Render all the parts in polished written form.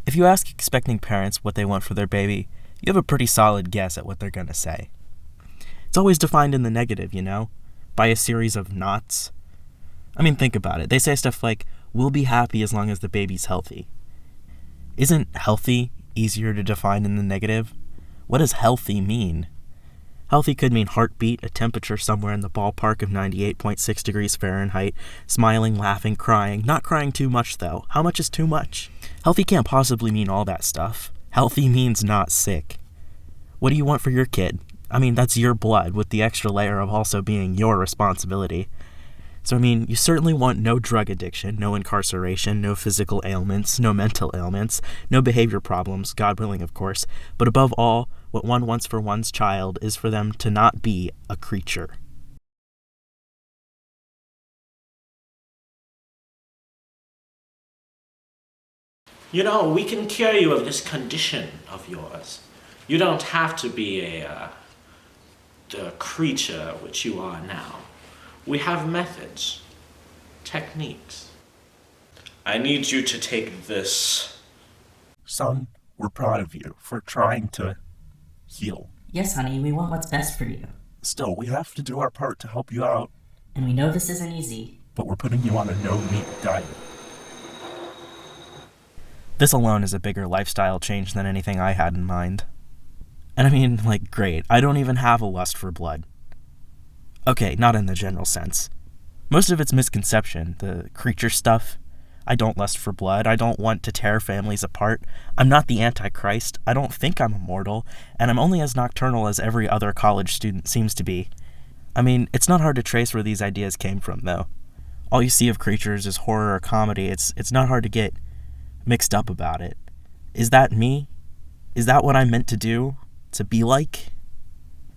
If you ask expecting parents what they want for their baby, you have a pretty solid guess at what they're going to say. It's always defined in the negative, by a series of nots. I mean, think about it. They say stuff like, we'll be happy as long as the baby's healthy. Isn't healthy easier to define in the negative? What does healthy mean? Healthy could mean heartbeat, a temperature somewhere in the ballpark of 98.6 degrees Fahrenheit, smiling, laughing, crying. Not crying too much, though. How much is too much? Healthy can't possibly mean all that stuff. Healthy means not sick. What do you want for your kid? I mean, that's your blood, with the extra layer of also being your responsibility. So, you certainly want no drug addiction, no incarceration, no physical ailments, no mental ailments, no behavior problems, God willing, of course, but above all, what one wants for one's child is for them to not be a creature. We can cure you of this condition of yours. You don't have to be the creature which you are now. We have methods, techniques. I need you to take this. Son, we're proud of you for trying to heal. Yes, honey, we want what's best for you. Still, we have to do our part to help you out. And we know this isn't easy. But we're putting you on a no-meat diet. This alone is a bigger lifestyle change than anything I had in mind. And great, I don't even have a lust for blood. Okay, not in the general sense. Most of it's misconception, the creature stuff. I don't lust for blood, I don't want to tear families apart, I'm not the Antichrist, I don't think I'm immortal, and I'm only as nocturnal as every other college student seems to be. It's not hard to trace where these ideas came from, though. All you see of creatures is horror or comedy, it's not hard to get mixed up about it. Is that me? Is that what I'm meant to do? To be like?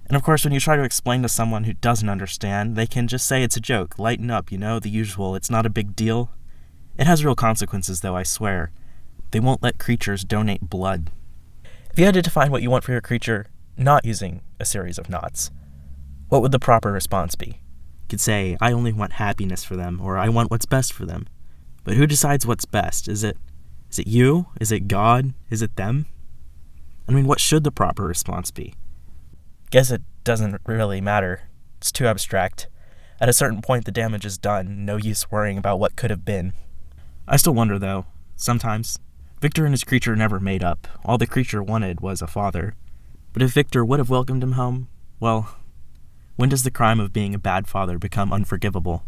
And of course, when you try to explain to someone who doesn't understand, they can just say it's a joke, lighten up, the usual, it's not a big deal. It has real consequences, though, I swear. They won't let creatures donate blood. If you had to define what you want for your creature, not using a series of knots, what would the proper response be? You could say, I only want happiness for them, or I want what's best for them. But who decides what's best? Is it you? Is it God? Is it them? What should the proper response be? Guess it doesn't really matter. It's too abstract. At a certain point, the damage is done. No use worrying about what could have been. I still wonder, though, sometimes. Victor and his creature never made up. All the creature wanted was a father. But if Victor would have welcomed him home, well, when does the crime of being a bad father become unforgivable?